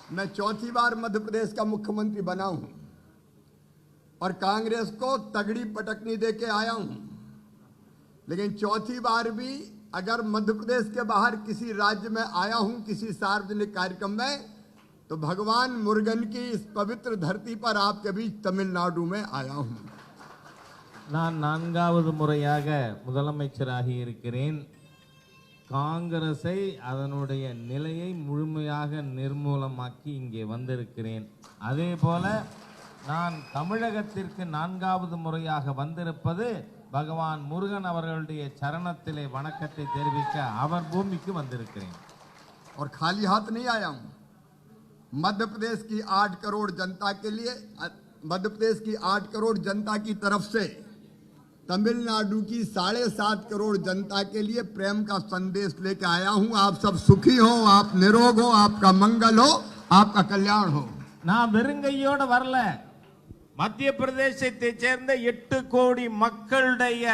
मैं चौथी बार मध्य प्रदेश का मुख्यमंत्री बना हूं और कांग्रेस को तगड़ी पटकनी देके आया हूं, लेकिन चौथी बार भी अगर मध्य प्रदेश के बाहर किसी राज्य में आया हूं किसी सार्वजनिक कार्यक्रम में, तो भगवान मुरुगन की इस पवित्र धरती पर आपके बीच तमिलनाडु में आया हूं। நான் நான்காவது முறையாக முதலமைச்சராகி இருக்கிறேன். காங்கிரஸை அதனுடைய நிலையை முழுமையாக நிர்மூலமாக்கி இங்கே வந்திருக்கிறேன். அதேபோல நான் தமிழகத்திற்கு நான்காவது முறையாக வந்திருப்பது பகவான் முருகன் அவர்களுடைய சரணத்திலே வணக்கத்தை தெரிவிக்க அவர் பூமிக்கு வந்திருக்கிறேன். और खाली हाथ नहीं आया हूं। मध्य प्रदेश की 8 करोड़ जनता के लिए, मध्य प्रदेश की 8 करोड़ जनता की तरफ से तमिलनाडु की 7.5 करोड़ जनता के लिए प्रेम का संदेश लेकर आया हूं। आप सब सुखी हो, आप निरोग हो, आपका मंगल हो, आपका कल्याण हो। நான் வெறுங்கையோட வரல. மத்திய பிரதேசத்தை சேர்ந்த 8 கோடி மக்களுடைய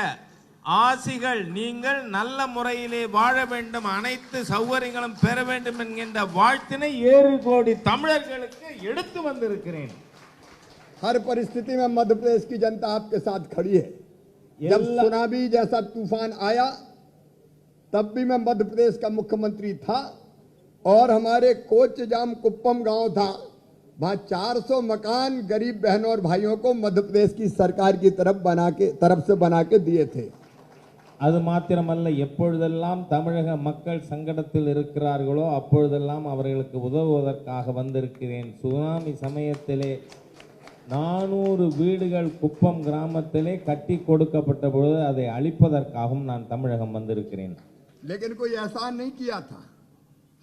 ஆசிகள் நீங்கள் நல்ல முறையிலே வாழ வேண்டும், அனைத்து சௌகரியங்களும் பெற வேண்டும் என்கின்ற வாழ்த்தினை 7 கோடி தமிழர்களுக்கு எடுத்து வந்திருக்கிறேன். हर परिस्थिति में मध्य प्रदेश की जनता आपके साथ खड़ी है। जब सुनामी जैसा तूफान आया तब भी मैं मध्य प्रदेश का मुख्यमंत्री था और हमारे कोचजाम कुप्पम गांव था, वहां 400 मकान गरीब बहनों और भाइयों को मध्य प्रदेश की सरकार की तरफ से बना के दिए थे। அது மாத்திரமல்ல, எப்பொழுதெல்லாம் தமிழக மக்கள் சங்கடத்தில் இருக்கிறார்களோ அப்பொழுதெல்லாம் அவர்களுக்கு உதவுவதற்காக வந்திருக்கிறேன். சுனாமி சமயத்திலே 400 வீடுகள் குப்பம் கிராமத்திலே கட்டி கொடுக்கப்பட்ட பொழுது அதை அழிப்பதற்காகவும் நான் தமிழகம் வந்திருக்கிறேன். लेकिन कोई एहसान नहीं किया था।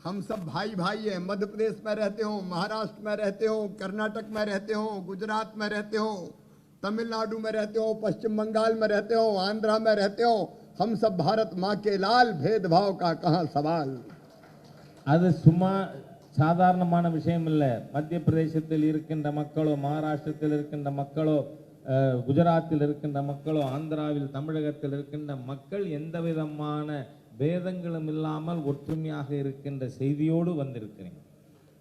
हम सब भाई भाई हैं। मध्य प्रदेश में रहते हो, महाराष्ट्र में रहते हो, कर्नाटक में रहते हो, गुजरात में रहते हो, तमिलनाडु में रहते हो, पश्चिम बंगाल में रहते हो, आंध्रा में रहते हो, हम सब भारत माँ के लाल, भेदभाव का कहाँ सवाल। அது சும்மா சாதாரணமான விஷயம் இல்லை. மத்திய பிரதேசத்தில் இருக்கின்ற மக்களோ, மகாராஷ்டிரத்தில் இருக்கின்ற மக்களோ, குஜராத்தில் இருக்கின்ற மக்களோ, ஆந்திராவில் தமிழகத்தில் இருக்கின்ற மக்கள் எந்த விதமான பேதங்களும் இல்லாமல் ஒற்றுமையாக இருக்கின்ற செய்தியோடு வந்திருக்கிறேன்.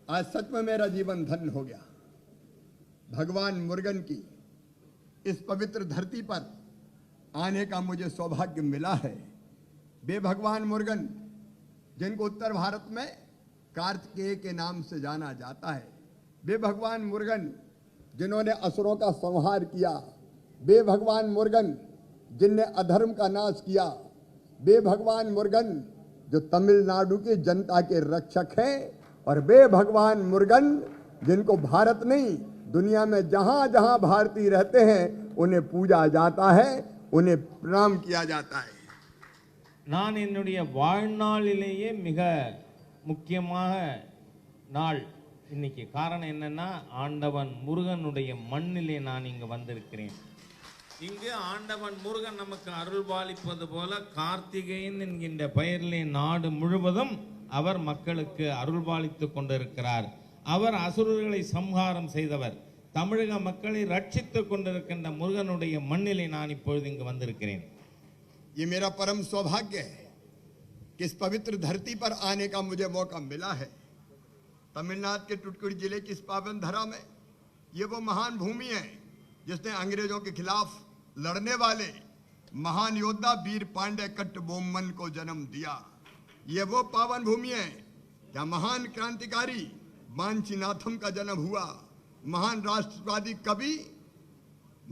आज सच में मेरा जीवन धन्य हो गया। भगवान मुरुगन की इस पवित्र धरती पर आने का मुझे सौभाग्य मिला है। वे भगवान मुरुगन जिनको उत्तर भारत में कार्तिकेय के नाम से जाना जाता है, वे भगवान मुरुगन जिन्होंने असुरों का संहार किया, वे भगवान मुरुगन जिनने अधर्म का नाश किया, वे भगवान मुरुगन जो तमिलनाडु की जनता के रक्षक हैं, और वे भगवान मुरुगन जिनको भारत नहीं दुनिया में जहां जहां भारतीय रहते हैं उन्हें पूजा जाता है, उन्हें प्रणाम किया जाता है। நான் என்னுடைய வாழ்நாளிலேயே மிக முக்கியமாக நாள் இன்னைக்கு. காரணம் என்னன்னா, ஆண்டவன் முருகனுடைய மண்ணிலே நான் இங்கு வந்திருக்கிறேன். இங்கு ஆண்டவன் முருகன் நமக்கு அருள்பாலிப்பது போல கார்த்திகேயன் என்கின்ற பெயரிலே நாடு முழுவதும் அவர் மக்களுக்கு அருள்பாலித்து கொண்டிருக்கிறார். அவர் அசுரர்களை சம்ஹாரம் செய்தவர். தமிழக மக்களை ரட்சித்து கொண்டிருக்கின்ற முருகனுடைய மண்ணிலே நான் இப்பொழுது இங்கு வந்திருக்கிறேன். ये मेरा परम सौभाग्य है कि इस पवित्र धरती पर आने का मुझे मौका मिला है। तमिलनाडु के टुटकुड़ी जिले की इस पावन धरा में ये वो महान भूमि है जिसने अंग्रेजों के खिलाफ लड़ने वाले महान योद्धा वीर पांडे कट्टबोम्मन को जन्म दिया। ये वो पावन भूमि है जहाँ महान क्रांतिकारी वांचीनाथम का जन्म हुआ। महान राष्ट्रवादी कवि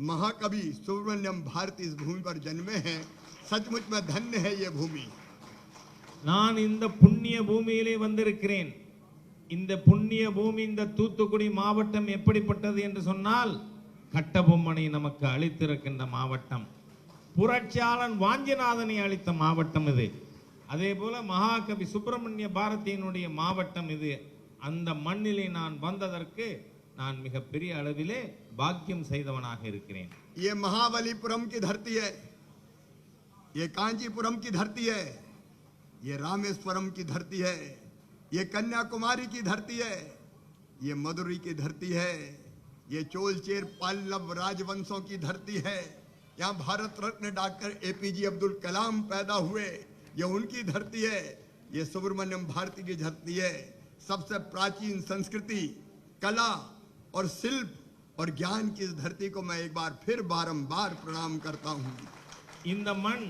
महाकवि सुब्रमण्यम भारती इस भूमि पर जन्मे हैं। सचमुच में धन्य है ये भूमि। நான் இந்த புண்ணிய பூமியிலே வந்திருக்கிறேன். இந்த புண்ணிய பூமி, இந்த தூத்துக்குடி மாவட்டம் எப்படிப்பட்டது என்று சொன்னால், கட்டபொம்மனை நமக்கு அளித்திருக்கின்ற மாவட்டம், புரட்சியாளன் வாஞ்சிநாதனை அளித்த மாவட்டம் இது. அதே போல மகாகவி சுப்பிரமணிய பாரதியினுடைய மாவட்டம் இது. அந்த மண்ணிலே நான் வந்ததற்கு நான் மிகப்பெரிய அளவிலே பாக்கியம் செய்தவனாக இருக்கிறேன். ये महाबलीपुरम की धरती है, ये कांचीपुरम की धरती है, ये रामेश्वरम की धरती है, ये कन्याकुमारी की धरती है, ये मदुरई की धरती है, ये चोलचेर पल्लव राजवंशों की धरती है। यहाँ भारत रत्न डॉक्टर APJ अब्दुल कलाम पैदा हुए, ये उनकी धरती है। ये सुब्रमण्यम भारती की धरती है। सबसे प्राचीन संस्कृति, कला और शिल्प और ज्ञान की इस धरती को मैं एक बार फिर बारंबार प्रणाम करता हूं। இந்த மண்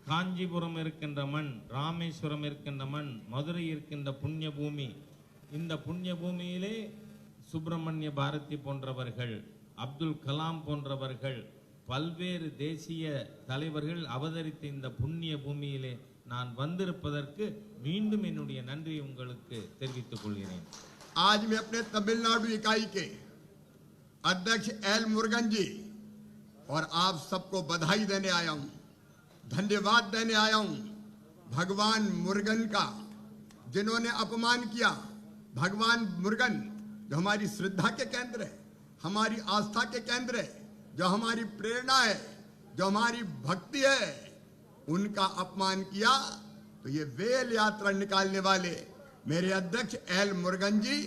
காஞ்சிபுரம் இருக்கின்ற மண், ராமேஸ்வரம் இருக்கின்ற மண், மதுரை இருக்கின்ற புண்ணிய பூமி. இந்த புண்ணிய பூமியிலே சுப்பிரமணிய பாரதி போன்றவர்கள், அப்துல் கலாம் போன்றவர்கள், பல்வேறு தேசிய தலைவர்கள் அவதரித்த இந்த புண்ணிய பூமியிலே நான் வந்திருப்பதற்கு மீண்டும் என்னுடைய நன்றியை உங்களுக்கு தெரிவித்துக் கொள்கிறேன். आज मैं अपने तमिलनाडु इकाई के अध्यक्ष एल मुरुगन जी और आप सबको बधाई देने आया हूं, धन्यवाद देने आया हूं। भगवान मुरुगन का जिन्होंने अपमान किया, भगवान मुरुगन जो हमारी श्रद्धा के केंद्र है, हमारी आस्था के केंद्र है, जो हमारी प्रेरणा है, जो हमारी भक्ति है, उनका अपमान किया। तो ये वेल यात्रा निकालने वाले मेरे अध्यक्ष एल मुरुगन जी,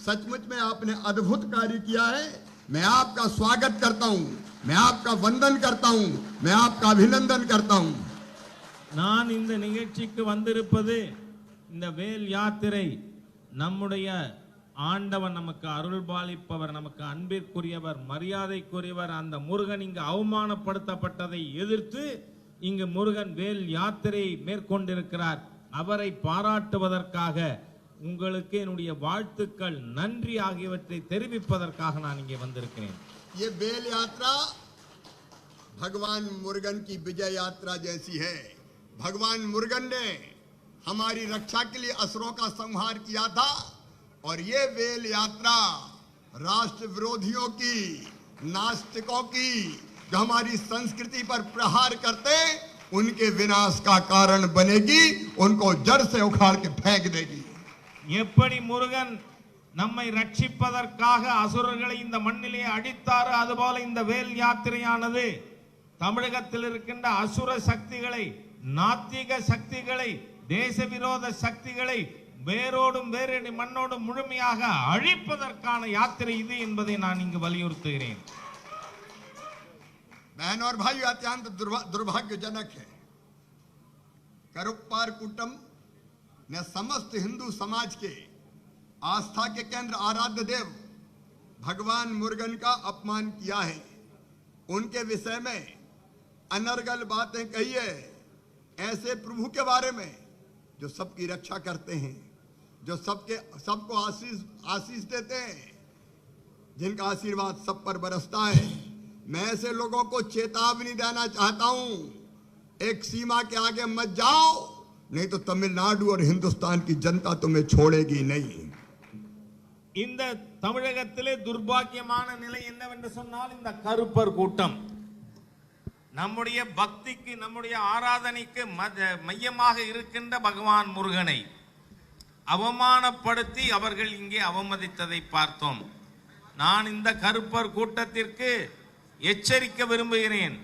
सचमुच में आपने अद्भुत कार्य किया है। मैं आपका स्वागत करता हूं, मैं आपका वंदन करता हूं, मैं आपका अभिनंदन करता हूं। நான் இந்த நிகழ்ச்சிக்கு வந்திருப்பது, இந்த வேல் யாத்திரை நம்முடைய ஆண்டவன் நமக்கு அருள்பாலிப்பவர், நமக்கு அன்பிற்குரியவர், மரியாதைக்குரியவர், அந்த முருகன் இங்கு அவமானப்படுத்தப்பட்டதை எதிர்த்து இங்கு முருகன் வேல் யாத்திரை மேற்கொண்டிருக்கிறார். அவரை பாராட்டுவதற்காக உங்களுக்கு என்னுடைய வாழ்த்துக்கள், நன்றி ஆகியவற்றை தெரிவிப்பதற்காக நான் இங்கே வந்திருக்கிறேன். ये बेल यात्रा भगवान मुरुगन की विजय यात्रा जैसी है। भगवान मुरुगन ने हमारी रक्षा के लिए असुरों का संहार किया था और ये वेल यात्रा राष्ट्र विरोधियों की, नास्तिकों की, जो हमारी संस्कृति पर प्रहार करते, उनके विनाश का कारण बनेगी, उनको जड़ से उखाड़ के फेंक देगी। எப்படி முருகன் நம்மை ரட்சிப்பதற்காக அசுரர்களை இந்த மண்ணிலே அடித்தார், அதுபோல இந்த வேல் யாத்திரையானது தமிழகத்தில் இருக்கின்ற அசுர சக்திகளை, நாத்திக சக்திகளை, தேச விரோத சக்திகளை வேரோடும் வேரடி மண்ணோடும் முழுமையாக அழிப்பதற்கான யாத்திரை இது என்பதை நான் இங்கு வலியுறுத்துகிறேன். बहन और भाई, अत्यंत दुर्भाग्यजनक है, करुप्पार कुटम ने समस्त हिंदू समाज के आस्था के केंद्र आराध्य देव भगवान मुरुगन का अपमान किया है। उनके विषय में अनर्गल बातें कही है, ऐसे प्रभु के बारे में जो सबकी रक्षा करते हैं, जो सबको आशीष देते हैं, जिनका आशीर्वाद सब पर बरसता है। मैं ऐसे लोगों को चेतावनी देना चाहता हूं, एक सीमा के आगे मत जाओ, नहीं तो तमिलनाडु और हिंदुस्तान की जनता तुम्हें छोड़ेगी नहीं। இந்த தமிழகத்திலே துர்பாக்கியமான நிலை என்னவென்று சொன்னால், இந்த கருப்பர் கூட்டம் நம்முடைய பக்திக்கு, நம்முடைய ஆராதனைக்கு மையமாக இருக்கின்ற பகவான் முருகனை அவமானப்படுத்தி அவர்கள் இங்கே அவமதித்ததை பார்த்தோம். நான் இந்த கருப்பர் கூட்டத்திற்கு எச்சரிக்க விரும்புகிறேன்,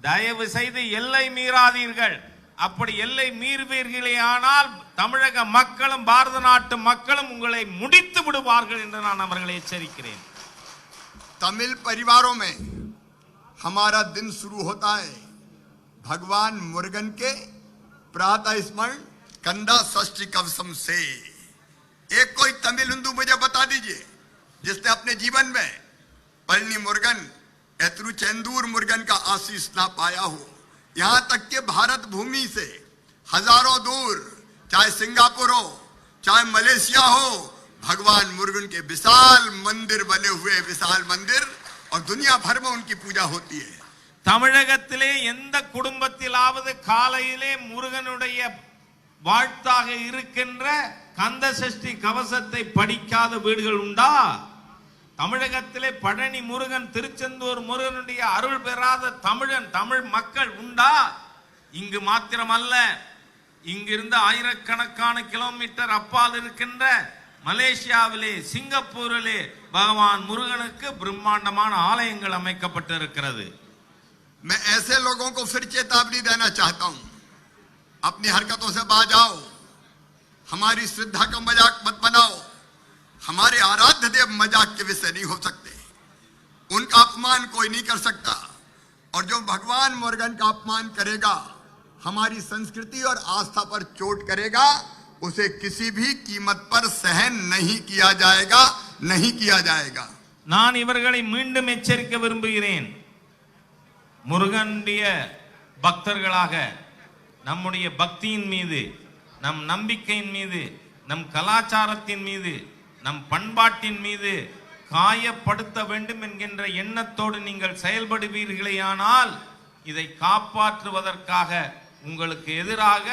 தயவு செய்து எல்லை மீறாதீர்கள். அப்படி எல்லை மீறுவீர்களே ஆனால் தமிழக மக்களும் பாரத நாட்டு மக்களும் உங்களை முடித்து விடுவார்கள் என்று நான் அவர்களை எச்சரிக்கிறேன். तमिल परिवारों में हमारा दिन शुरू होता है भगवान मुरुगन के प्रातः स्मरण कंदा षष्ठी कवसम से। एक कोई तमिल हिंदू मुझे बता दीजिए जिसने अपने जीवन में पळनी मुरुगन, तिरुचेंदूर मुरुगन का आशीष ना पाया हो। यहां तक कि भारत भूमि से हजारों दूर, चाहे सिंगापुर हो, चाहे मलेशिया हो, भगवान मुरुगन के विशाल मंदिर बने हुए, विशाल मंदिर, और दुनिया भर में उनकी पूजा होती है। தமிழகத்திலே எந்த குடும்பத்திலாவது காலையிலே முருகனுடைய வாழ்த்தாக இருக்கின்ற கந்த சஷ்டி கவசத்தை படிக்காத வீடுகள் உண்டா? தமிழகத்திலே பழனி முருகன், திருச்செந்தூர் முருகனுடைய அருள் பெறாத தமிழ் மக்கள் உண்டா? இங்கு மாத்திரமல்ல, இங்கிருந்து ஆயிரக்கணக்கான கிலோமீட்டர் அப்பால் இருக்கின்ற மலேசியாவிலே, சிங்கப்பூரிலே பகவான் முருகனுக்கு பிரம்மாண்டமான ஆலயங்கள் அமைக்கப்பட்டிருக்கிறது. मैं ऐसे लोगों को फिर चेतावनी देना चाहता हूं, अपनी हरकतों से बाज आओ, हमारी श्रद्धा का मजाक मत बनाओ। हमारे आराध्य देव मजाक के विषय नहीं हो सकते, उनका अपमान कोई नहीं कर सकता। और जो भगवान मुरुगन का अपमान करेगा, हमारी संस्कृति और आस्था पर चोट करेगा, उसे किसी भी कीमत पर सहन नहीं किया जाएगा, नहीं किया जाएगा। நான் இவர்களை மீண்டும் எச்சரிக்க விரும்புகிறேன். முருகனுடைய பக்தர்களாக நம்முடைய பக்தியின் மீது, நம் நம்பிக்கையின் மீது, நம் கலாச்சாரத்தின் மீது, நம் பண்பாட்டின் மீது காயப்படுத்த வேண்டும் என்கின்ற எண்ணத்தோடு நீங்கள் செயல்படுவீர்களேயானால் இதை காப்பாற்றுவதற்காக உங்களுக்கு எதிராக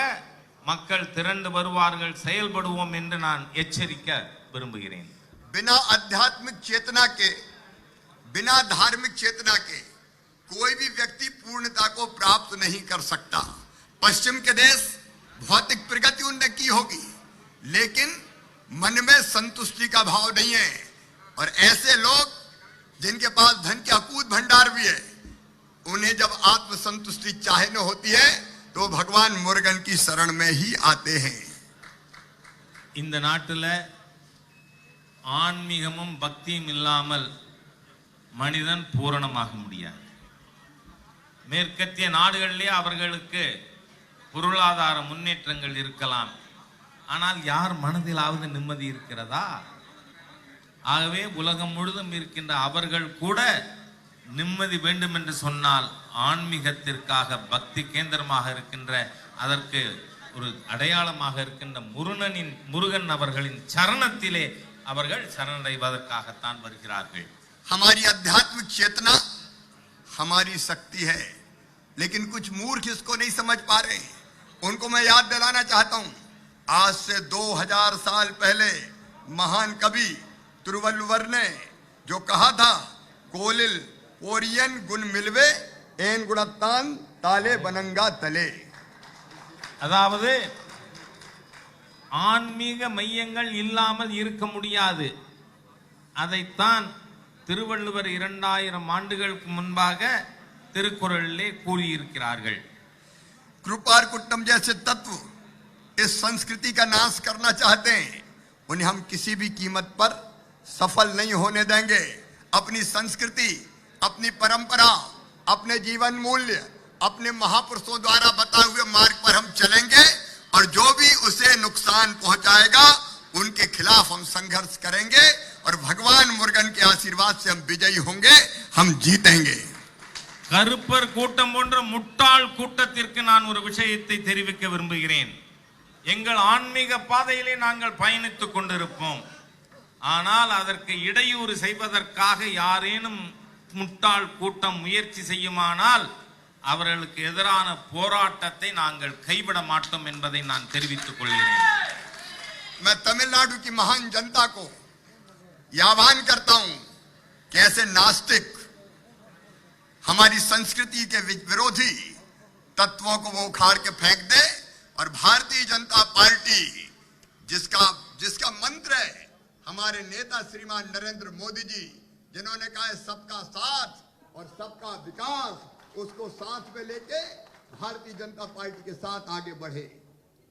மக்கள் திரண்டு வருவார்கள், செயல்படுவோம் என்று நான் எச்சரிக்க விரும்புகிறேன். बिना आध्यात्मिक चेतना के, बिना धार्मिक चेतना के कोई भी व्यक्ति पूर्णता को प्राप्त नहीं कर सकता। पश्चिम के देश भौतिक प्रगति उनने की होगी, लेकिन मन में संतुष्टि का भाव नहीं है। और ऐसे लोग जिनके पास धन के अकूत भंडार भी है, उन्हें जब आत्म संतुष्टि चाहे न होती है तो भगवान मुरुगन की शरण में ही आते हैं। இந்த நாட்டில் ஆன்மீகமும் பக்தியும் இல்லாமல் மனிதன் பூரணமாக முடியாது. மேற்கத்திய நாடுகளிலே அவர்களுக்கு பொருளாதார முன்னேற்றங்கள் இருக்கலாம், ஆனால் யார் மனதிலாவது நிம்மதி இருக்கிறதா? ஆகவே உலகம் முழுதும் இருக்கின்ற அவர்கள் கூட நிம்மதி வேண்டும் என்று சொன்னால் ஆன்மீகத்திற்காக பக்தி கேந்திரமாக இருக்கின்ற, அதற்கு ஒரு அடையாளமாக இருக்கின்ற முருகன் அவர்களின் சரணத்திலே அவர்கள் சரணடைவதற்காகத்தான் வருகிறார்கள். हमारी आध्यात्मिक चेतना हमारी शक्ति है, लेकिन कुछ मूर्ख इसको नहीं समझ पा रहे। उनको मैं याद दिलाना चाहता हूं, आज से 2000 साल पहले महान कवि तिरुवल्लुवर ने जो कहा था, कोलिल ओरियन गुण मिलवे एन गुणत्तान ताले बनंगा तले, அதாவது ஆன்மீக மையங்கள் இல்லாமல் இருக்க முடியாது. அதைத்தான் திருவள்ளுவர் 2000 ஆண்டுகளுக்கு முன்பாக திருக்குறளிலே கூறியிருக்கிறார்கள். कृपार कुट्टम जैसे तत्व इस संस्कृति का नाश करना चाहते हैं, उन्हें हम किसी भी कीमत पर सफल नहीं होने देंगे। अपनी संस्कृति, अपनी परंपरा, अपने जीवन मूल्य, अपने महापुरुषों द्वारा बताए हुए मार्ग पर हम चलेंगे और जो भी उसे नुकसान पहुंचाएगा उनके खिलाफ हम संघर्ष करेंगे और भगवान मुरुगन के आशीर्वाद से हम विजयी होंगे, हम जीतेंगे। கருப்பர் கூட்டம் போன்ற முட்டாள் கூட்டத்திற்கு நான் ஒரு விஷயத்தை தெரிவிக்க விரும்புகிறேன். எங்கள் ஆன்மீக பாதையிலே நாங்கள் பயணித்துக் கொண்டிருப்போம், ஆனால் அதற்கு இடையூறு செய்வதற்காக யாரேனும் முட்டாள் கூட்டம் முயற்சி செய்யுமானால் அவர்களுக்கு எதிரான போராட்டத்தை நாங்கள் கைவிட மாட்டோம் என்பதை நான் தெரிவித்துக் கொள்கிறேன். मैं तमिलनाडु की महान जनता को आह्वान करता हूं कि ऐसे नास्तिक, हमारी संस्कृति के विरोधी तत्वों को वो उखाड़ के फेंक दे और भारतीय जनता पार्टी जिसका मंत्र है, हमारे नेता श्रीमान नरेंद्र मोदी जी जिन्होंने कहा है सबका साथ और सबका विकास, उसको साथ में लेके भारतीय जनता पार्टी के साथ आगे बढ़े।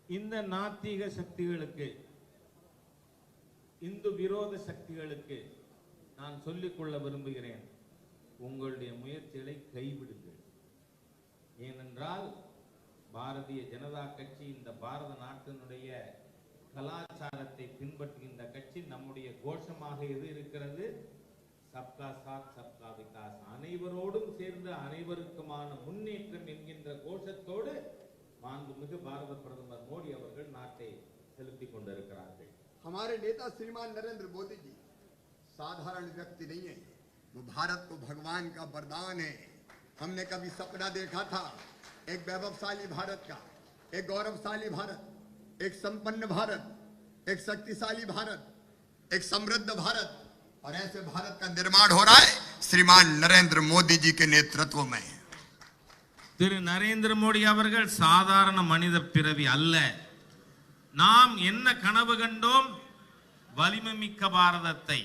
இந்த நாத்திக சக்திகளுக்கு, இந்து விரோத சக்திகளுக்கு நான் சொல்லிக்கொள்ள விரும்புகிறேன், உங்களுடைய முயற்சிகளை கைவிடுங்கள். ஏனென்றால் பாரதிய ஜனதா கட்சி இந்த பாரத நாட்டினுடைய கலாச்சாரத்தை பின்பற்றுகின்ற கட்சி. நம்முடைய கோஷமாக எது இருக்கிறது? சப்கா சாத் சப்கா விகாஸ், அனைவரோடும் சேர்ந்து அனைவருக்குமான முன்னேற்றம் என்கின்ற கோஷத்தோடு மாண்புமிகு பாரத பிரதமர் மோடி அவர்கள் நாட்டை செலுத்திக் கொண்டிருக்கிறார்கள். हमारे नेता श्रीमान नरेंद्र मोदी जी साधारण व्यक्ति नहीं है, वो भारत को भगवान का वरदान है। हमने कभी सपना देखा था एक वैभवशाली भारत का, एक गौरवशाली भारत, एक संपन्न भारत, एक शक्तिशाली भारत, एक समृद्ध भारत, और ऐसे भारत का निर्माण हो रहा है श्रीमान नरेंद्र मोदी जी के नेतृत्व में। திரு நரேந்திர மோடி அவர்கள் சாதாரண மனித பிறவி அல்ல. நாம் என்ன கனவு கண்டோம்? வலிமை மிக்க பாரதத்தை,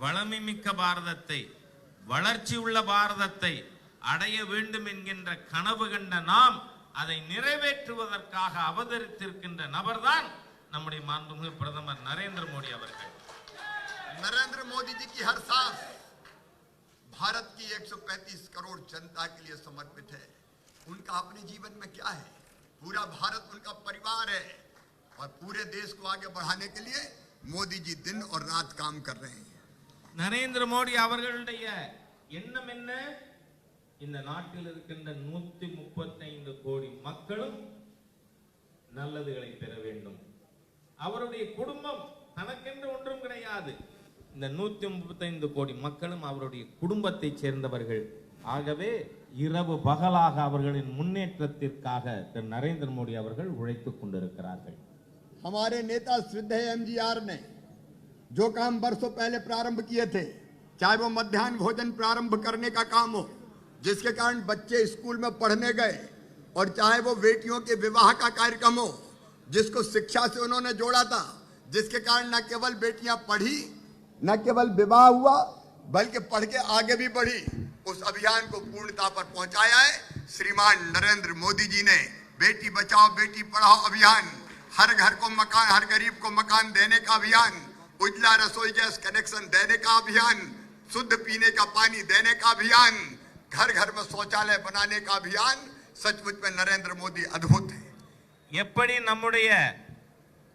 வளமை மிக்க பாரதத்தை, வளர்ச்சி உள்ள பாரதத்தை அடைய வேண்டும் என்கின்ற கனவு கண்ட நாம் அதை நிறைவேற்றுவதற்காக அவதரித்திருக்கின்ற நபர்தான் நம்முடைய மாண்புமிகு பிரதமர் நரேந்திர மோடி அவர்கள். नरेंद्र मोदी जी की हर सांस भारत की 135 करोड़ जनता के लिए समर्पित है। उनका अपने जीवन में क्या है? पूरा भारत उनका परिवार है और पूरे देश को आगे बढ़ाने के लिए मोदी जी दिन और रात काम कर रहे हैं. நரேந்திர மோடி அவர்களுடைய எண்ணம் என்ன? இந்த நாட்டில் இருக்கின்ற 135 கோடி மக்களும் நல்லதுகளை பெற வேண்டும். அவருடைய குடும்பம் தனக்கென்று ஒன்றும் கிடையாது. இந்த 135 கோடி மக்களும் அவருடைய குடும்பத்தை சேர்ந்தவர்கள். ஆகவே இரவு பகலாக அவர்களின் முன்னேற்றத்திற்காக திரு நரேந்திர மோடி அவர்கள் உழைத்துக் கொண்டிருக்கிறார்கள். हमारे नेता श्रद्धेय एमजीआर ने जो काम बरसों पहले प्रारंभ किए थे, चाहे वो मध्याह्न भोजन प्रारंभ करने का काम हो जिसके कारण बच्चे स्कूल में पढ़ने गए, और चाहे वो बेटियों के विवाह का कार्यक्रम हो जिसको शिक्षा से उन्होंने जोड़ा था, जिसके कारण न केवल बेटियां पढ़ी, न केवल विवाह हुआ, बल्कि पढ़ के आगे भी बढ़ी, उस अभियान को पूर्णता पर पहुंचाया है श्रीमान नरेंद्र मोदी जी ने. बेटी बचाओ बेटी पढ़ाओ अभियान, हर घर को मकान, हर गरीब को मकान देने का अभियान, उजला रसोई गैस कनेक्शन देने का अभियान, शुद्ध पीने का पानी देने का अभियान, घर घर में शौचालय बनाने का अभियान. सचमुच में नरेंद्र मोदी अद्भुत है. எப்படி நம்முடைய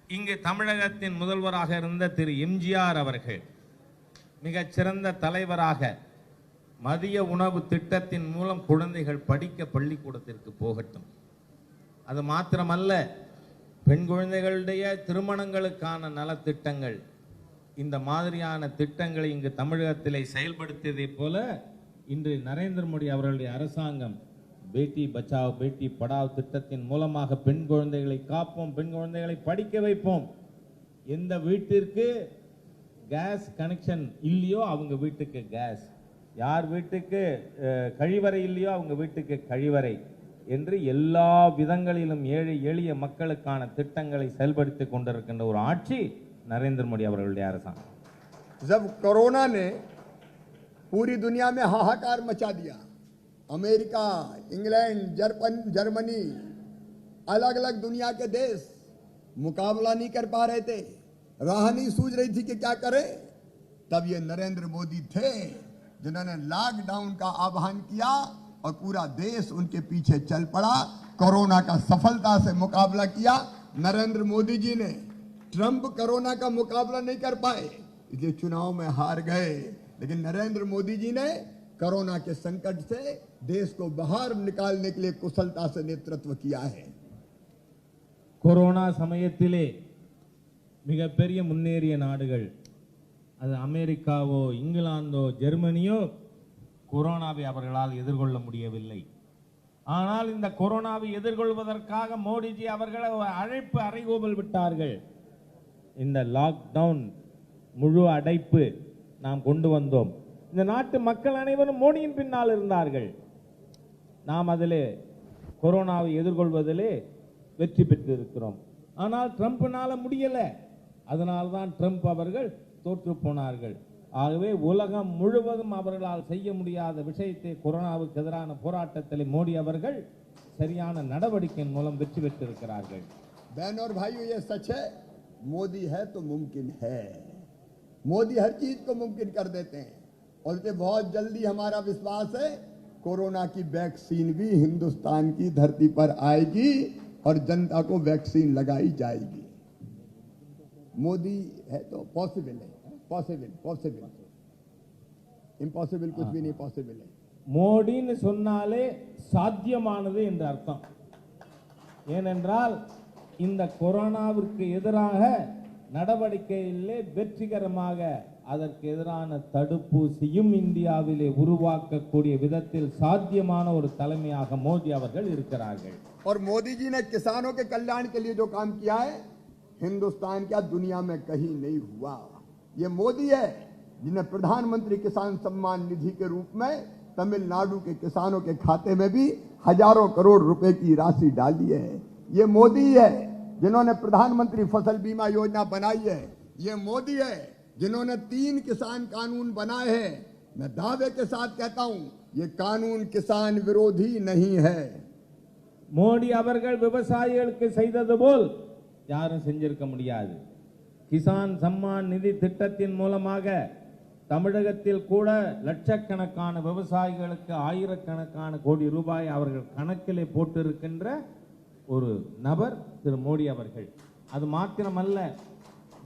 இங்கு தமிழகத்தின் முதல்வராக இருந்த திரு எம்ஜிஆர் அவர்கள் மிகச் சிறந்த தலைவராக மதிய உணவு திட்டத்தின் மூலம் குழந்தைகள் படிக்க பள்ளிக்கூடத்திற்கு போகட்டும். அது மாத்திரமல்ல, பெண் குழந்தைகளுடைய திருமணங்களுக்கான நலத்திட்டங்கள், இந்த மாதிரியான திட்டங்களை இங்கு தமிழகத்திலே செயல்படுத்தியதை போல இன்று நரேந்திர மோடி அவர்களுடைய அரசாங்கம் பேட்டி பச்சாவ் பேட்டி படாவ் திட்டத்தின் மூலமாக பெண் குழந்தைகளை காப்போம், பெண் குழந்தைகளை படிக்க வைப்போம். எந்த வீட்டிற்கு கேஸ் கனெக்ஷன் இல்லையோ அவங்க வீட்டுக்கு கேஸ், யார் வீட்டுக்கு கழிவறை இல்லையோ அவங்க வீட்டுக்கு கழிவறை என்று எல்லா விதங்களிலும் ஏழை எளிய மக்களுக்கான திட்டங்களை செயல்படுத்திக் கொண்டிருக்கின்ற ஒரு ஆட்சி नरेंद्र मोदी அவர்களுடைய அரசாங்கம். जब कोरोना ने पूरी दुनिया में हाहाकार मचा दिया, अमेरिका, इंग्लैंड, जर्मनी, अलग अलग दुनिया के देश मुकाबला नहीं कर पा रहे थे, राह नहीं सूझ रही थी कि क्या करें, तब ये नरेंद्र मोदी थे जिन्होंने लॉकडाउन का आह्वान किया और पूरा देश उनके पीछे चल पड़ा. कोरोना का सफलता से मुकाबला किया. नरेंद्र मोदी जी ने, ट्रंप कोरोना का मुकाबला नहीं कर पाए इसलिए चुनाव में हार गए, लेकिन नरेंद्र मोदी जी ने कोरोना के संकट से देश को बाहर निकालने के लिए कुशलता से नेतृत्व किया है. கொரோனா சமயத்திலே மிகப்பெரிய முன்னேறிய நாடுகள், அது அமெரிக்காவோ இங்கிலாந்தோ ஜெர்மனியோ, கொரோனாவை அவர்களால் எதிர்கொள்ள முடியவில்லை. ஆனால் இந்த கொரோனாவை எதிர்கொள்வதற்காக மோடிஜி அவர்கள் அழைப்பு அறைகூவல் விட்டார்கள். இந்த லாக்டவுன் முழு அடைப்பு நாம் கொண்டு வந்தோம். இந்த நாட்டு மக்கள் அனைவரும் மோடியின் பின்னால் இருந்தார்கள். நாம் அதிலே கொரோனாவை எதிர்கொள்வதிலே வெற்றி பெற்றிருக்கிறோம். ஆனால் ட்ரம்ப்னால முடியல, அதனால்தான் ட்ரம்ப் அவர்கள் தோற்று போனார்கள். ஆகவே உலகம் முழுவதும் அவர்களால் செய்ய முடியாத விஷயத்தை கொரோனாவுக்கு எதிரான போராட்டத்தில் மோடி அவர்கள் சரியான நடவடிக்கையின் மூலம் வெற்றி பெற்றிருக்கிறார்கள். बहन और भाइयों, ये सच है, मोदी है तो मुमकिन है. मोदी हर चीज को मुमकिन कर देते हैं और इसलिए बहुत जल्दी हमारा विश्वास है कोरोना की वैक्सीन भी हिंदुस्तान की धरती पर आएगी और जनता को वैक्सीन लगाई जाएगी. मोदी है तो पॉसिबल है, पॉसिबल पॉसिबल, इम्पॉसिबल कुछ भी नहीं पॉसिबल है. மோடின்னு சொன்னாலே சாத்தியமானது என்று அர்த்தம். ஏனென்றால் இந்த கொரோனாவிற்கு எதிராக நடவடிக்கையிலே வெற்றிகரமாக அதற்கு எதிரான தடுப்பூசியும் இந்தியாவிலே உருவாக்கக்கூடிய விதத்தில் சாத்தியமான ஒரு தலைமையாக மோடி அவர்கள் இருக்கிறார்கள். और मोदी जी ने किसानों के कल्याण के लिए जो काम किया है, हिंदुस्तान क्या दुनिया में कहीं नहीं हुआ. ये मोदी है जिन्हें प्रधानमंत्री किसान सम्मान निधि के रूप में तमिलनाडु के किसानों के खाते में भी हजारों करोड़ रुपए की राशि डाली है. ये मोदी है जिन्होंने प्रधानमंत्री फसल बीमा योजना बनाई है. ये मोदी है जिन्होंने 3 किसान कानून बनाए हैं. मैं दावे के साथ कहता हूं, ये कानून किसान विरोधी नहीं है. மோடி அவர்கள் விவசாயிகளுக்கு செய்தது போல் யாரும் செஞ்சிருக்க முடியாது. கிசான் சம்மான் நிதி திட்டத்தின் மூலமாக தமிழகத்தில் கூட லட்சக்கணக்கான விவசாயிகளுக்கு ஆயிரக்கணக்கான கோடி ரூபாய் அவர்கள் கணக்கிலே போட்டிருக்கின்ற ஒரு நபர் திரு மோடி அவர்கள். அது மாத்திரமல்ல,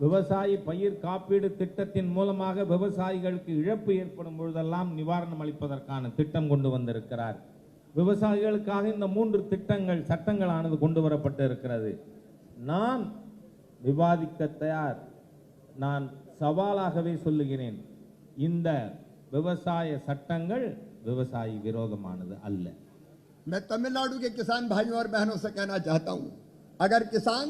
விவசாயி பயிர் காப்பீடு திட்டத்தின் மூலமாக விவசாயிகளுக்கு இழப்பு ஏற்படும் பொழுதெல்லாம் நிவாரணம் அளிப்பதற்கான திட்டம் கொண்டு வந்திருக்கிறார். விவசாயிகளுக்காக இந்த 3 திட்டங்கள் சட்டங்களானது கொண்டு வரப்பட்டு இருக்கிறது. நான் விவாதிக்க தயார். நான் சவாலாகவே சொல்லுகிறேன், இந்த விவசாய சட்டங்கள் விவசாயி விரோதமானது அல்ல. मैं तमिलनाडु के किसान भाइयों और बहनों से कहना चाहता हूं, अगर किसान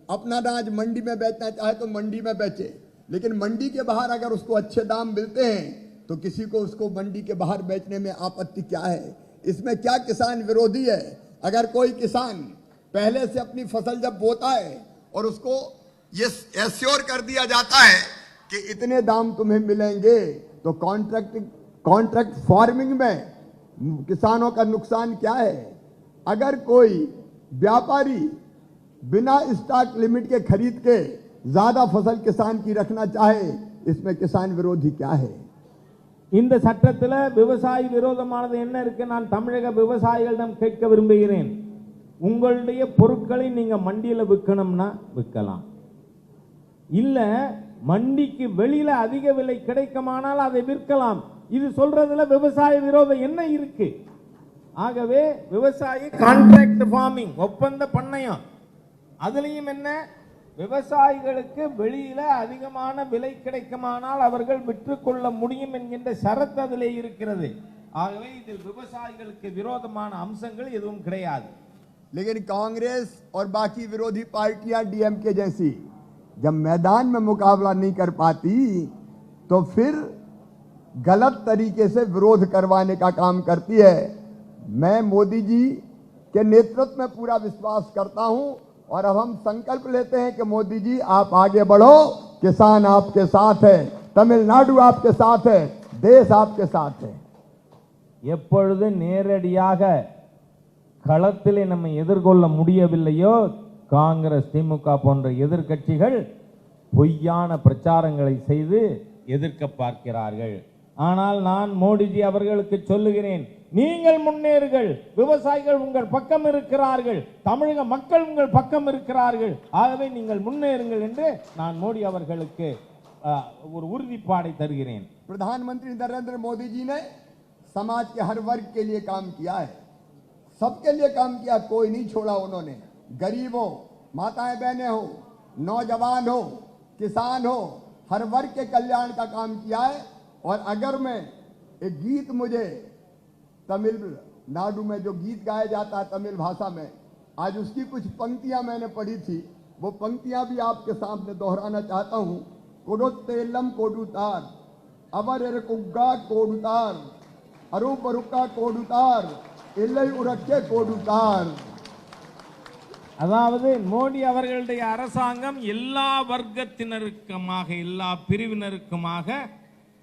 अपना अनाज मंडी में बेचना चाहे तो मंडी में बेचे, लेकिन मंडी के बाहर अगर उसको अच्छे दाम मिलते हैं तो किसी को उसको मंडी के बाहर बेचने में आपत्ति क्या है? इसमें क्या किसान विरोधी है? अगर कोई किसान पहले से अपनी फसल जब बोता है और उसको ये एश्योर कर दिया जाता है कि इतने दाम तुम्हें मिलेंगे, तो कॉन्ट्रैक्ट फार्मिंग में किसानों का नुकसान क्या है? अगर कोई व्यापारी बिना स्टॉक लिमिट के खरीद के ज्यादा फसल किसान की रखना चाहे, इसमें किसान विरोधी क्या है? இந்த சட்டத்தில் விவசாயி விரோதமானது என்ன இருக்கு? நான் தமிழக விவசாயிகளிடம் கேட்க விரும்புகிறேன். உங்களுடைய பொருட்களை நீங்க மண்டியில் விற்கணும்னா விற்கலாம், இல்ல மண்டிக்கு வெளியில அதிக விலை கிடைக்குமானால் அதை விற்கலாம். இது சொல்றதுல விவசாய விரோதம் என்ன இருக்கு? ஆகவே விவசாயி கான்ட்ராக்ட் ஃபார்மிங், ஒப்பந்த பண்ணையம், அதுலயும் என்ன, விவசாயிகளுக்கு வெளியில அதிகமான விலை கிடைக்குமானால் அவர்கள் விற்றுக்கொள்ள முடியும் என்கின்ற ஷரத்து அதிலே இருக்கிறது. ஆகவே இதில் விவசாயிகளுக்கு விரோதமான அம்சங்கள் எதுவும் கிடையாது. लेकिन कांग्रेस और बाकी विरोधी पार्टियां डीएमके जैसी जब मैदान में मुकाबला नहीं कर पाती तो फिर गलत तरीके से विरोध करवाने का काम करती है. मैं मोदी जी के नेतृत्व में पूरा विश्वास करता हूं और अब हम संकल्प लेते हैं कि मोदी जी आप आगे बढ़ो, किसान आपके साथ है, तमिलनाडु आपके साथ है, देश आपके साथ है. எப்பொழுது நேரடியாக களத்திலே நம்ம எதிர்கொள்ள முடியவில்லையோ, காங்கிரஸ் திமுக போன்ற எதிர்க்கட்சிகள் பொய்யான பிரச்சாரங்களை செய்து எதிர்க்க பார்க்கிறார்கள். ஆனால் நான் மோடிஜி அவர்களுக்கு சொல்லுகிறேன், நீங்கள் முன்னேறுங்கள், விவசாயிகள் உங்கள் பக்கம் இருக்கிறார்கள், தமிழக மக்கள் உங்கள் பக்கம் இருக்கிறார்கள், ஆகவே நீங்கள் முன்னேறுங்கள் என்று நான் மோடி அவர்களுக்கு ஒரு உறுதிப்பாடை தருகிறேன். प्रधानमंत्री नरेंद्र मोदी जी ने समाज के हर वर्ग के लिए काम किया है, सबके लिए काम किया, कोई नहीं छोड़ा उन्होंने. गरीब हो, माताएं बहनें हो, नौजवान हो, किसान हो, हर वर्ग के कल्याण का काम किया है. और अगर मैं एक गीत, मुझे तमिलनाडु में जो गीत गाया जाता है तमिल भाषा में, आज उसकी कुछ पंक्तियां मैंने पढ़ी थी, वो पंक्तियां भी आपके सामने दोहराना चाहता हूं. कोडोत्तेलम कोडुतार, अवर कुग्गा कोडुतार, अरुपरुक्का कोडुतार, इल्लै उरक्के कोडुतार. அதாவது மோடி அவர்களுடைய அரசாங்கம் எல்லா வர்க்கத்தினருக்குமாக, எல்லா பிரிவினருக்குமாக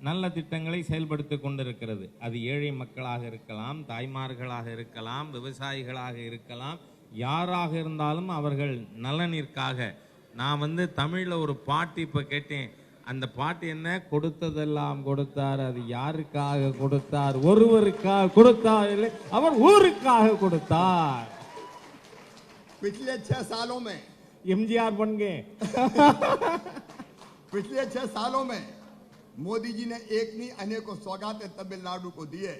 நல்ல திட்டங்களை செயல்படுத்திக் கொண்டிருக்கிறது. அது ஏழை மக்களாக இருக்கலாம், தாய்மார்களாக இருக்கலாம், விவசாயிகளாக இருக்கலாம், யாராக இருந்தாலும் அவர்கள் நலனிற்காக. நான் தமிழில் ஒரு பாட்டு இப்போ கேட்டேன். அந்த பாட்டு என்ன? கொடுத்ததெல்லாம் கொடுத்தார், அது யாருக்காக கொடுத்தார்? ஒருவருக்காக கொடுத்தார் இல்லை, அவர் ஊருக்காக கொடுத்தார். पिछले 6 सालों में एमजीआर बन गए. पिछले 6 सालों में मोदी जी ने एक नहीं अनेकों सौगातें तमिलनाडु को दिए.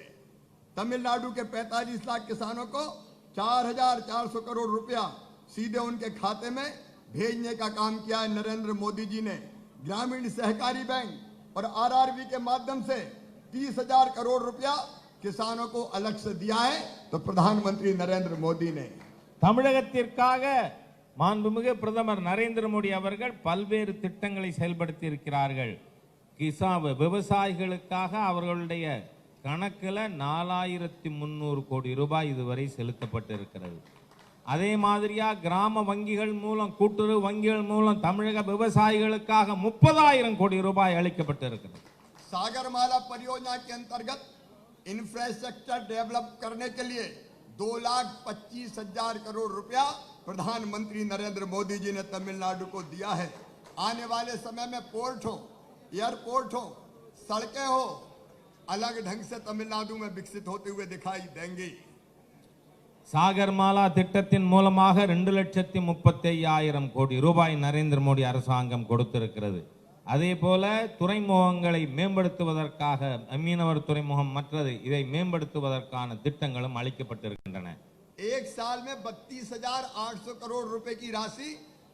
तमिलनाडु के 45 लाख किसानों को 4,400 करोड़ रुपया सीधे उनके खाते में भेजने का काम किया है नरेंद्र मोदी जी ने. ग्रामीण सहकारी बैंक और आरआरबी के माध्यम से 30,000 करोड़ रुपया किसानों को अलग से दिया है. तो प्रधानमंत्री नरेंद्र मोदी ने தமிழகத்திற்காக மாண்புமிகு பிரதமர் நரேந்திர மோடி அவர்கள் பல்வேறு திட்டங்களை செயல்படுத்தி இருக்கிறார்கள். விவசாயிகளுக்காக அவர்களுடைய கணக்கில் 4,300 கோடி ரூபாய் இதுவரை செலுத்தப்பட்டு இருக்கிறது. அதே மாதிரியா கிராம வங்கிகள் மூலம், கூட்டுறவு வங்கிகள் மூலம் தமிழக விவசாயிகளுக்காக 30,000 கோடி ரூபாய் அளிக்கப்பட்டு இருக்கிறது. सागरमाला परियोजना के अंतर्गत इंफ्रास्ट्रक्चर डेवलप करने के लिए 2,25,000 करोड़ रुपया प्रधानमंत्री नरेंद्र मोदी जी ने तमिलनाडु को दिया है. आने वाले समय में पोर्ट हो, एयरपोर्ट हो, सड़कें हो, अलग ढंग से तमिलनाडु में विकसित होते हुए दिखाई देंगी. சாகர்மாலா திட்டத்தின் மூலமாக 2,35,000 கோடி ரூபாய் நரேந்திர மோடி அரசாங்கம் கொடுத்திருக்கிறது. அதே போல துறைமுகங்களை மேம்படுத்துவதற்காக மீனவர் துறைமுகம் மற்றது இதை மேம்படுத்துவதற்கான திட்டங்களும் அளிக்கப்பட்டிருக்கின்றன. एक साल में 32,800 करोड़ रुपए की राशि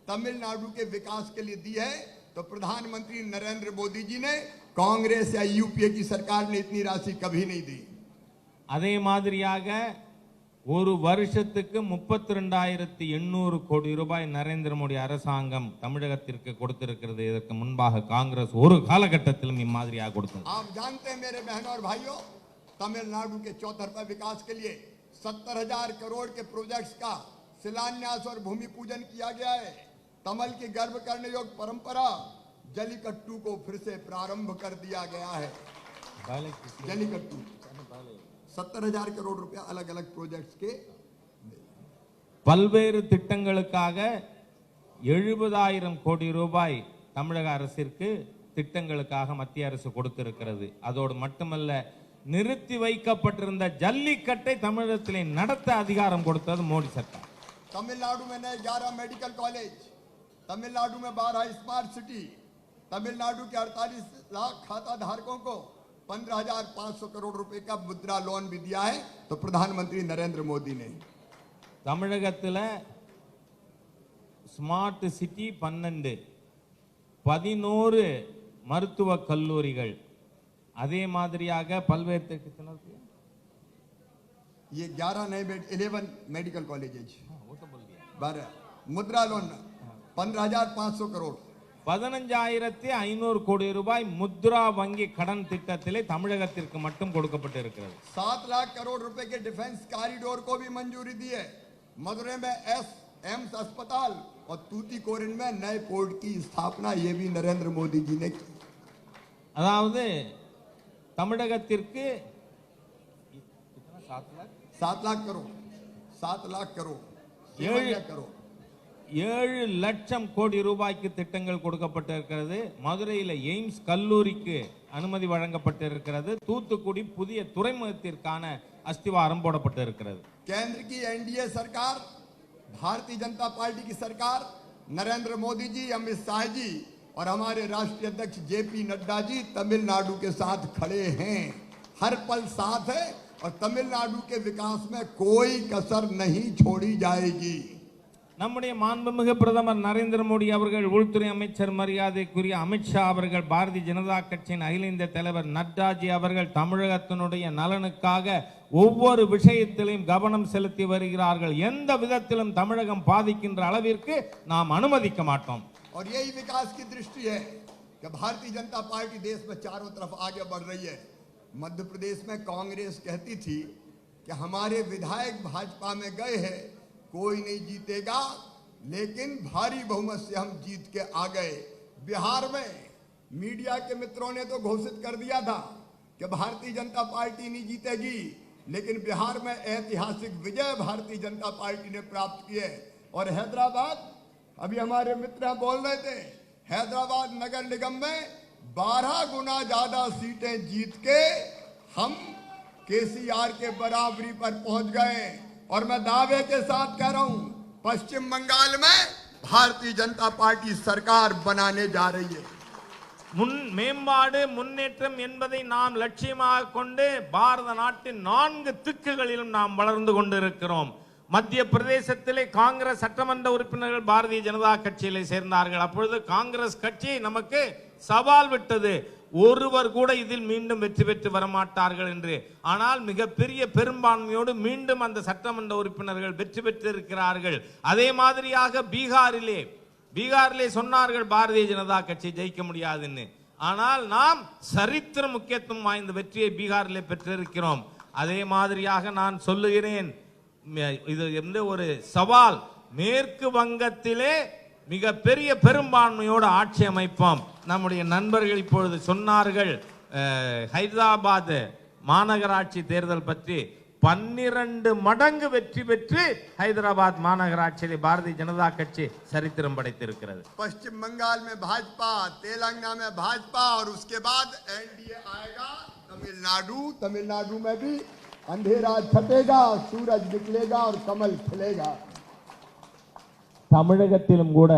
तमिलनाडु के विकास के लिए दी है। तो प्रधानमंत्री नरेंद्र मोदी जी ने कांग्रेस या यूपीए की सरकार ने इतनी राशि कभी नहीं दी। அதே மாதிரியாக ஒரு வருஷத்துக்கு 32,800 கோடி ரூபாய் நரேந்திர மோடி அரசாங்கம் தமிழகத்திற்கு கொடுத்திருக்கிறது. இதற்கு முன்பாக காங்கிரஸ் ஒரு காலகட்டத்திலும் இம்மாதிரியாக கொடுத்தது. आप जानते हैं मेरे बहनों और भाइयों, तमिलनाडु के चौतरफा विकास के लिए 70,000 करोड़ के प्रोजेक्ट्स का शिलान्यास और भूमि पूजन किया गया है। तमिल की गर्व करने योग्य परंपरा जलीकट्टू को फिर से प्रारंभ कर दिया गया है। जलीकट्टू 70,000 करोड़ रुपया अलग अलग प्रोजेक्ट्स के பல்வேறு திட்டங்களுக்காக 70,000 கோடி ரூபாய் தமிழக அரசிற்கு திட்டங்களுக்காக மத்திய அரசு கொடுத்திருக்கிறது. அதோடு மட்டுமல்ல, நிறுத்தி வைக்கப்பட்டிருந்த ஜல்லிக்கட்டை தமிழகத்திலே நடத்த அதிகாரம் கொடுத்தது மோடி सरकार। तमिलनाडु में नए 11 मेडिकल कॉलेज, तमिलनाडु में 12 स्मार्ट सिटी, तमिलनाडु के 48 लाख खाता धारकों को 15,500 करोड़ रुपए का मुद्रा लोन भी दिया है। तो प्रधानमंत्री नरेंद्र मोदी ने தமிழகத்தில் ஸ்மார்ட் சிட்டி 11 மருத்துவக் கல்லூரிகள், அதே மாதிரியாக பல்வேறு ये 11 मेडिकल कॉलेजेज, 12 मुद्रा लोन 15,500 करोड़, 15,500 கோடி ரூபாய் முத்ரா வங்கி கடன் திட்டத்திலே தமிழகத்திற்கு மட்டும் கொடுக்கப்பட்டிருக்கிறது। 7 लाख करोड़ रुपए के डिफेंस कॉरिडोर को भी मंजूरी दी है। मदुरै में एम्स अस्पताल और तूतीकोरिन में नए पोर्ट की स्थापना ये भी नरेंद्र मोदी जी ने की। அதாவது தமிழகத்திற்கு 7 लाख करोड़ 7 லட்சம் கோடி ரூபாய்க்கு திட்டங்கள் கொடுக்கப்பட்டிருக்கிறது। மதுரையில் எய்ம்ஸ் கல்லூரிக்கு அனுமதி வழங்கப்பட்டிருக்கிறது। தூத்துக்குடி புதிய துறைமுகத்திற்கான அஸ்திவாரம் போடப்பட்டிருக்கிறது। केंद्र की एनडीए सरकार, भारतीय जनता पार्टी की सरकार, नरेंद्र मोदी जी, अमित शाह जी और हमारे राष्ट्रीय अध्यक्ष जेपी नड्डा जी तमिलनाडु के साथ खड़े हैं, हर पल साथ है और तमिलनाडु के विकास में कोई कसर नहीं छोड़ी जाएगी। நம்முடைய மாண்புமிகு பிரதமர் நரேந்திர மோடி அவர்கள், உள்துறை அமைச்சர் மரியாதைக்குரிய அமித்ஷா அவர்கள், பாரதிய ஜனதா கட்சியின் அகில இந்திய தலைவர் நட்டாஜி அவர்கள் தமிழகத்தினுடைய நலனுக்காக ஒவ்வொரு விஷயத்திலும் கவனம் செலுத்தி வருகிறார்கள்। எந்த விதத்திலும் தமிழகம் பாதிக்கின்ற அளவிற்கு நாம் அனுமதிக்க மாட்டோம்। और यही विकास की दृष्टि है कि भारतीय जनता पार्टी देश में चारों तरफ आगे बढ़ रही है। मध्य प्रदेश में कांग्रेस कहती थी कि हमारे विधायक भाजपा में गए हैं, कोई नहीं जीतेगा, लेकिन भारी बहुमत से हम जीत के आ गए। बिहार में मीडिया के मित्रों ने तो घोषित कर दिया था कि भारतीय जनता पार्टी नहीं जीतेगी, लेकिन बिहार में ऐतिहासिक विजय भारतीय जनता पार्टी ने प्राप्त की है। और हैदराबाद, अभी हमारे मित्र बोल रहे थे, हैदराबाद नगर निगम में 12 गुना ज्यादा सीटें जीत के हम केसीआर के बराबरी पर पहुंच गए। और मैं दावे के साथ कह रहा हूं, पश्चिम बंगाल में भारतीय जनता पार्टी सरकार बनाने जा रही है। மேம்பாடு முன்னேற்றம் என்பதை நாம் லட்சியமாக கொண்டு பாரத நாட்டின் 4 திக்குகளிலும் நாம் வளர்ந்து கொண்டிருக்கிறோம்। மத்திய பிரதேசத்திலே காங்கிரஸ் சட்டமன்ற உறுப்பினர்கள் பாரதிய ஜனதா கட்சியிலே சேர்ந்தார்கள்। அப்பொழுது காங்கிரஸ் கட்சி நமக்கு சவால் விட்டது, ஒருவர் கூட இதில் மீண்டும் வெற்றி பெற்று வரமாட்டார்கள் என்று। ஆனால் மிகப்பெரிய பெரும்பான்மையோடு மீண்டும் அந்த சட்டமன்ற உறுப்பினர்கள் வெற்றி பெற்றிருக்கிறார்கள்। அதே மாதிரியாக பீகாரிலே சொன்னார்கள் பாரதிய ஜனதா கட்சி ஜெயிக்க முடியாதுன்னு, ஆனால் நாம் சரித்திர முக்கியத்துவம் வாய்ந்த வெற்றியை பீகாரிலே பெற்றிருக்கிறோம்। அதே மாதிரியாக நான் சொல்லுகிறேன், இது ஒரு சவால், மேற்கு வங்கத்திலே மிக பெரிய பெரும்பான்மையோடு ஆட்சி அமைப்போம்। நம்முடைய நண்பர்கள் இப்பொழுது சொன்னார்கள் ஹைதராபாத் மாநகராட்சி தேர்தல் பற்றி, 12 மடங்கு வெற்றி பெற்று ஹைதராபாத் மாநகராட்சியிலே பாரதிய ஜனதா கட்சி சரித்திரம் படைத்திருக்கிறது। पश्चिम बंगाल में भाजपा, तेलंगाना में भाजपा और उसके बाद एनडीए आएगा। तमिलनाडु में भी अंधेरा छटेगा, सूरज निकलेगा और कमल खिलेगा। தமிழகத்திலும் கூட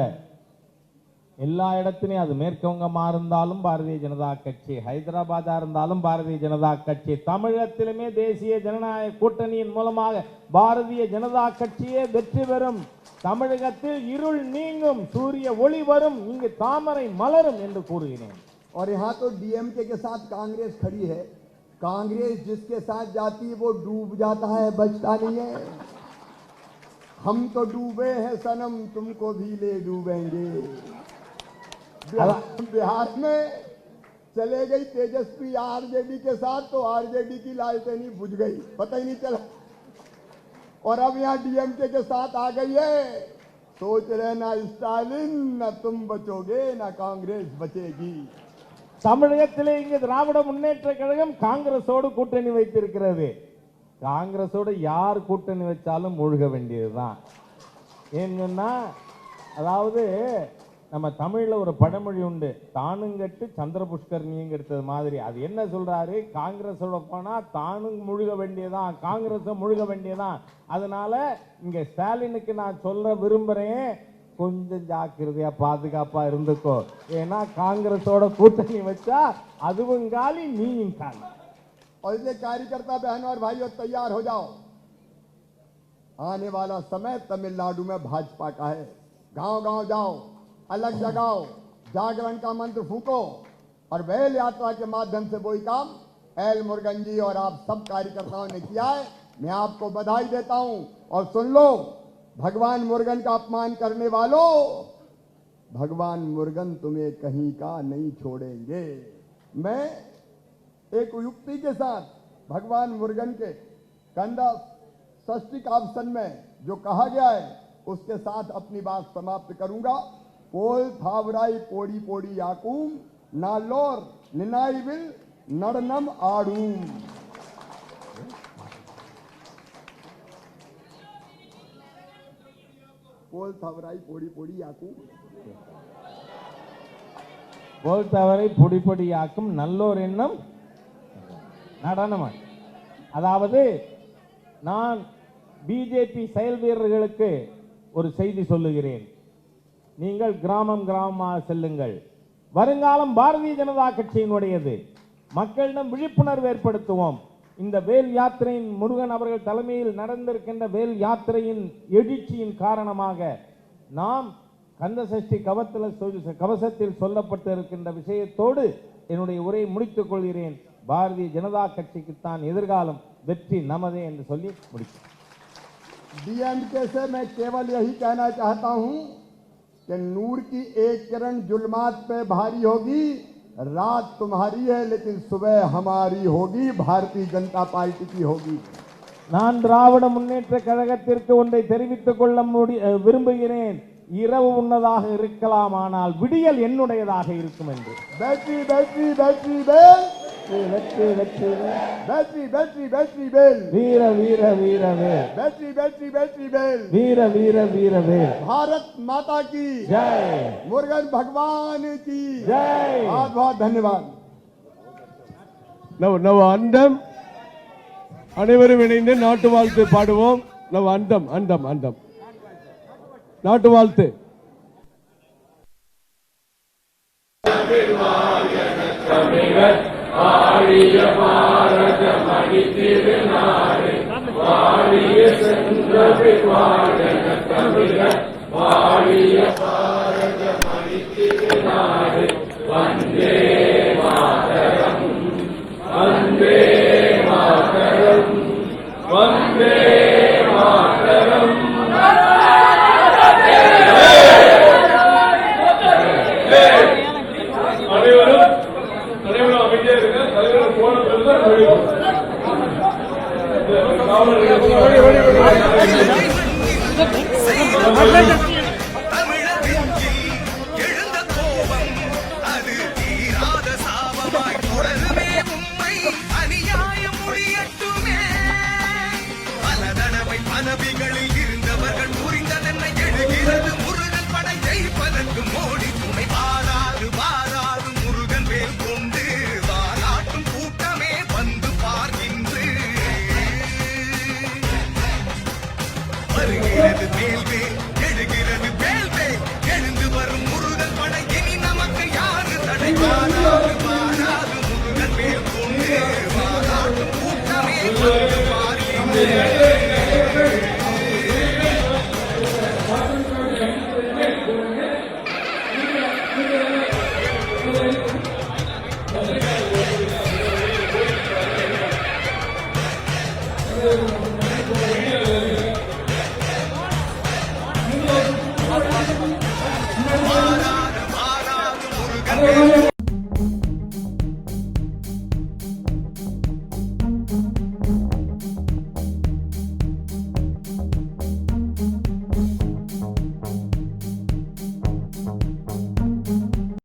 எல்லா இடத்திலும் அது மேற்குவங்கமா இருந்தாலும் பாரதிய ஜனதா கட்சி, ஹைதராபாதா இருந்தாலும் பாரதிய ஜனதா கட்சி, தமிழகத்திலுமே தேசிய ஜனநாயக கூட்டணியின் மூலமாக பாரதிய ஜனதா கட்சியே வெற்றி பெறும். தமிழகத்தில் இருள் நீங்கும், சூரிய ஒளி வரும், இங்கு தாமரை மலரும் என்று கூறுகிறேன். और यहाँ तो डीएमके के साथ कांग्रेस खड़ी है। कांग्रेस जिसके साथ जाती है वो डूब जाता है, बचता नहीं है। हम तो डूबे हैं सनम, तुमको भी ले डूबेंगे। बिहार में चले गई तेजस्वी आरजेडी के साथ, तो आरजेडी की लालटेनी बुझ गई, पता ही नहीं चला। और अब यहाँ डीएमके के साथ आ गई है। सोच रहे ना स्टालिन, ना तुम बचोगे, ना कांग्रेस बचेगी। தமிழகத்திலே இங்கு திராவிட முன்னேற்ற கழகம் காங்கிரஸோடு கூட்டணி வைத்திருக்கிறது. காங்கிரஸோடு யார் கூட்டணி வச்சாலும் மூழ்க வேண்டியதுதான். ஏன்னா அதாவது நம்ம தமிழ்ல ஒரு பழமொழி உண்டு, தானுங்கட்டு சந்திர புஷ்கரணிங்கிறது மாதிரி. அது என்ன சொல்றாரு, காங்கிரஸோட போனா தானும் முழுக வேண்டியதான், காங்கிரஸும் முழுக வேண்டியதான். அதனால இங்க ஸ்டாலினுக்கு நான் சொல்ல விரும்புறேன், கொஞ்சம் ஜாக்கிரதையா பாதுகாப்பா இருந்துக்கோ. ஏன்னா காங்கிரஸோட கூட்டணி வச்சா அதுவும் காலி, நீயும் காலி. और ये कार्यकर्ता बहनों और भाइयों तैयार हो जाओ, आने वाला समय तमिलनाडु में भाजपा का है। गांव गांव जाओ, अलग जगाओ, जागरण का मंत्र फूको और बैल यात्रा के माध्यम से वही काम एल मुरुगन जी और आप सब कार्यकर्ताओं ने किया है। मैं आपको बधाई देता हूं। और सुन लो, भगवान मुरुगन का अपमान करने वालों, भगवान मुरुगन तुम्हें कहीं का नहीं छोड़ेंगे। मैं एक युक्ति के साथ भगवान मुरुगन के कंदा षष्ठी कावसन में जो कहा गया है उसके साथ अपनी बात समाप्त करूंगा। पोल थावराई पोड़ी पोड़ी याकूम नालोर निनाई विल नड़नम आड़ूम। पोल थावराई पोड़ी पोड़ी याकूम, போல் தவறை பொடி பொடியாக்கும் நல்லோர் எண்ணம் நடனம். அதாவது நான் பிஜேபி செயல் வீரர்களுக்கு ஒரு செய்தி சொல்லுகிறேன். நீங்கள் கிராமம் கிராமமாக செல்லுங்கள். வருங்காலம் பாரதிய ஜனதா கட்சியினுடையது. மக்களிடம் விழிப்புணர்வு ஏற்படுத்துவோம். இந்த வேல் யாத்திரையின் முருகன் அவர்கள் தலைமையில் நடந்திருக்கின்ற வேல் யாத்திரையின் எழுச்சியின் காரணமாக நாம் கந்த சஷ்டி கவசத்தில் சொல்லப்பட்டிருக்கின்ற விஷயத்தோடு என்னுடைய உரையை முடித்துக் கொள்கிறேன். பாரதிய ஜனதா கட்சிக்குத்தான் எதிர்காலம், வெற்றி நமதே என்று சொல்லி முடிக்கிறேன். डीएमके से मैं केवल यही कहना चाहता हूं कि नूर की एक किरण जुल्मात पे भारी होगी, रात तुम्हारी है लेकिन सुबह हमारी होगी, भारतीय जनता पार्टी की होगी। நான் திராவிட முன்னேற்ற கழகத்திற்கு ஒன்றை தெரிவித்துக் கொள்ள விரும்புகிறேன். இரவு உன்னதாக இருக்கலாம், ஆனால் விடியல் என்னுடையதாக இருக்கும் என்று. बैटरी बैटरी बैटरी बेल, வெற்றி வெற்றி बैटरी बैटरी बैटरी बेल, வீர வீர வீர வேல், बैटरी बैटरी बैटरी बेल, வீர வீர வீர வேல். भारत माता की ஜெய், मुरुगन भगवान की ஜெய். बहुत बहुत धन्यवाद। நவ அண்டம் அனைவரும் இணைந்து நாட்டு வாழ்த்து பாடுவோம். நவ அண்டம் அண்டம் அண்டம் நாட்டு வாழ்த்து. Hallelujah.